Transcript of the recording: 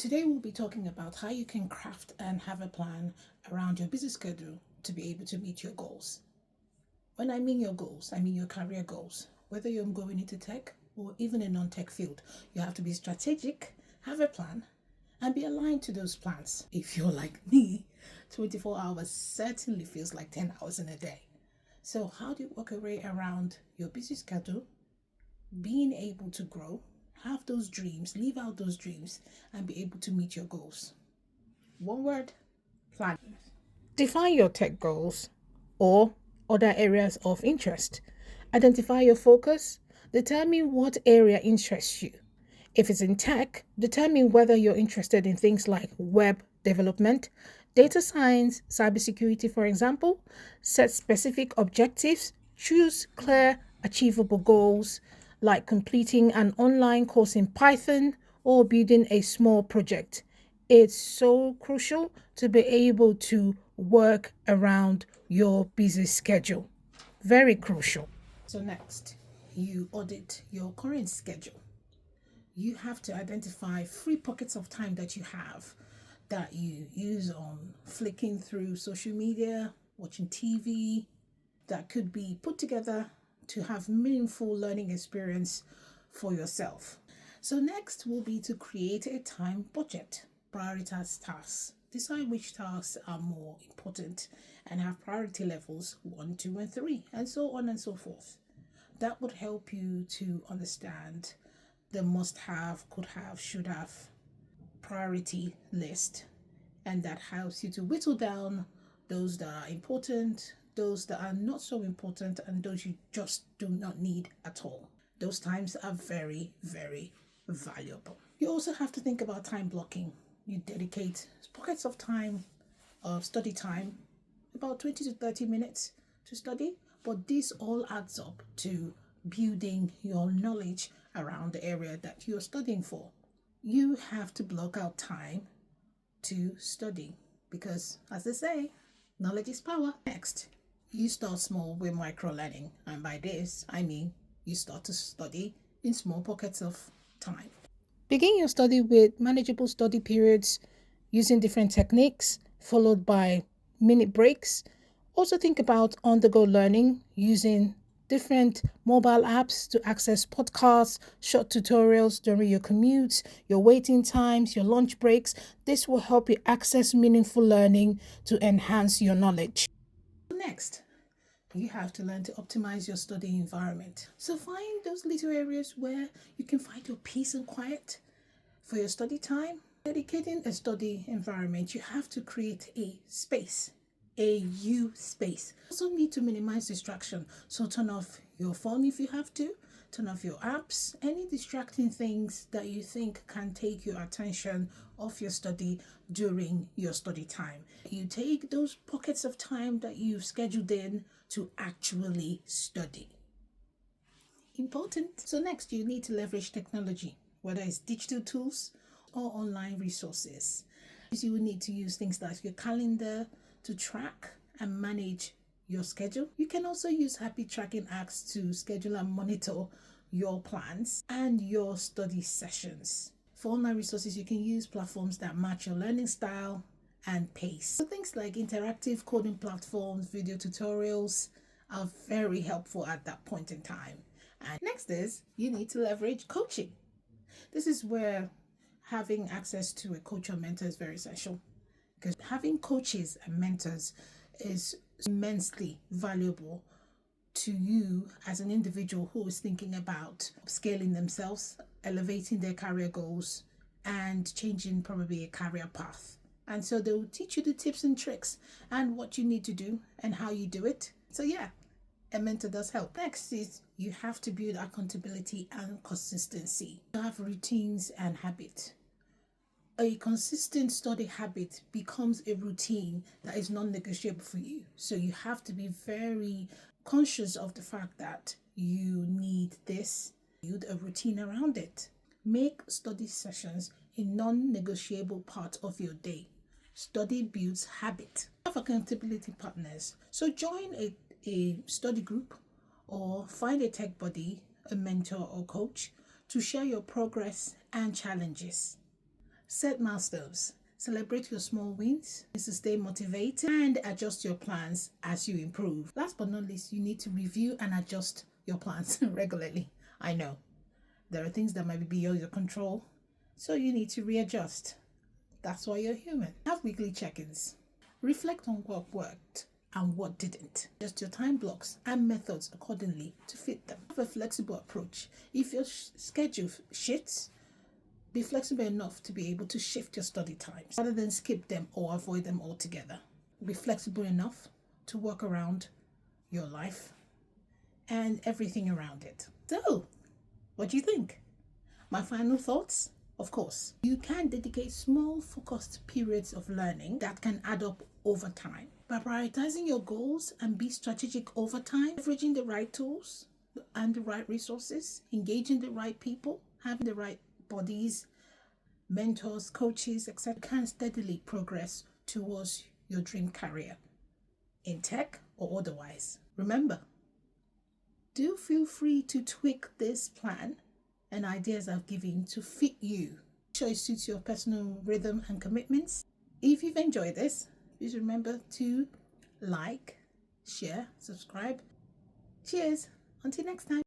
today we'll be talking about how you can craft and have a plan around your busy schedule to be able to meet your goals. When I mean your goals, I mean your career goals. Whether you're going into tech or even a non-tech field, you have to be strategic, have a plan, and be aligned to those plans. If you're like me, 24 hours certainly feels like 10 hours in a day. So how do you work your way around your busy schedule, being able to grow, have those dreams, live out those dreams, and be able to meet your goals? One word: plan. Define your tech goals or other areas of interest. Identify your focus. Determine what area interests you. If it's in tech, determine whether you're interested in things like web development, data science, cybersecurity, for example. Set specific objectives. Choose clear, achievable goals like completing an online course in Python or building a small project. It's so crucial to be able to work around your busy schedule. Very crucial. So next, you audit your current schedule. You have to identify free pockets of time that you have that you use on flicking through social media, watching TV, that could be put together to have meaningful learning experience for yourself. So next will be to create a time budget. Prioritize tasks. Decide which tasks are more important and have priority levels 1, 2, and 3, and so on and so forth. That would help you to understand the must have, could have, should have priority list, and that helps you to whittle down those that are important, those that are not so important, and those you just do not need at all. Those times are very, very valuable. You also have to think about time blocking. You dedicate pockets of time, of study time, about 20 to 30 minutes to study, but this all adds up to building your knowledge around the area that you're studying for. You have to block out time to study because, as they say, knowledge is power. Next, you start small with micro learning, and by this I mean you start to study in small pockets of time. Begin your study with manageable study periods using different techniques, followed by minute breaks. Also think about on-the-go learning using different mobile apps to access podcasts, short tutorials during your commutes, your waiting times, your lunch breaks. This will help you access meaningful learning to enhance your knowledge. Next, you have to learn to optimize your study environment. So find those little areas where you can find your peace and quiet for your study time. Dedicating a study environment, you have to create a space, a you space. You also need to minimize distraction. So turn off your phone if you have to, turn off your apps, any distracting things that you think can take your attention off your study during your study time. You take those pockets of time that you've scheduled in to actually study. Important. So next, you need to leverage technology, whether it's digital tools or online resources. You will need to use things like your calendar to track and manage your schedule. You can also use habit tracking apps to schedule and monitor your plans and your study sessions. For online resources, you can use platforms that match your learning style and pace. So things like interactive coding platforms, video tutorials are very helpful at that point in time. And next is you need to leverage coaching. This is where having access to a coach or mentor is very essential, because having coaches and mentors is immensely valuable to you as an individual who is thinking about scaling themselves, elevating their career goals, and changing probably a career path. And so they'll teach you the tips and tricks and what you need to do and how you do it. So yeah, a mentor does help. Next is you have to build accountability and consistency. You have routines and habits. A consistent study habit becomes a routine that is non-negotiable for you. So you have to be very conscious of the fact that you need this, build a routine around it. Make study sessions a non-negotiable part of your day. Study builds habit. Have accountability partners. So join a study group or find a tech buddy, a mentor or coach to share your progress and challenges. Set milestones. Celebrate your small wins to stay motivated and adjust your plans as you improve. Last but not least, you need to review and adjust your plans regularly. I know there are things that might be beyond your control, so you need to readjust. That's why you're human. Have weekly check-ins. Reflect on what worked and what didn't. Adjust your time blocks and methods accordingly to fit them. Have a flexible approach. If your schedule shifts, be flexible enough to be able to shift your study times rather than skip them or avoid them altogether. Be flexible enough to work around your life and everything around it. So, what do you think? My final thoughts? Of course, you can dedicate small focused periods of learning that can add up over time. By prioritizing your goals and be strategic over time, leveraging the right tools and the right resources, engaging the right people, having the right bodies, mentors, coaches, etc., can steadily progress towards your dream career in tech or otherwise. Remember, do feel free to tweak this plan and ideas I've given to fit you. Sure it suits your personal rhythm and commitments. If you've enjoyed this, please remember to like, share, subscribe. Cheers. Until next time.